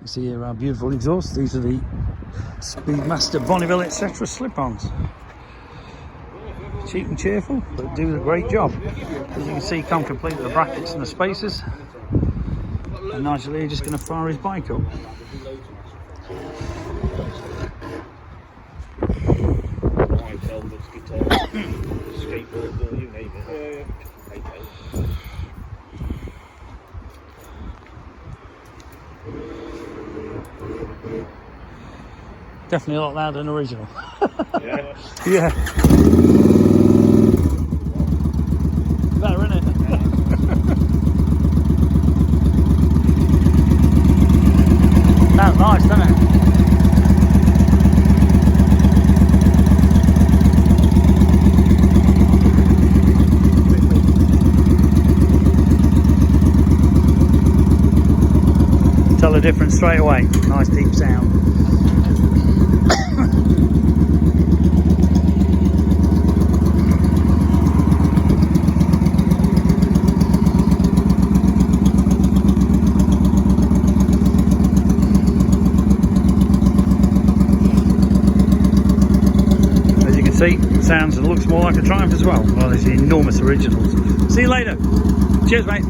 You see here our beautiful exhaust. These are the Speedmaster Bonneville etc. slip-ons. Cheap and cheerful, but do a great job. As you can see, come complete with the brackets and the spacers. And Nigel here just going to fire his bike up. Definitely a lot louder than original. Yeah. Yeah. Better, isn't it? Sounds nice, doesn't it? Tell the difference straight away. Nice deep sound. See, sounds and looks more like a Triumph as well. Well, these enormous originals. See you later. Cheers, mate.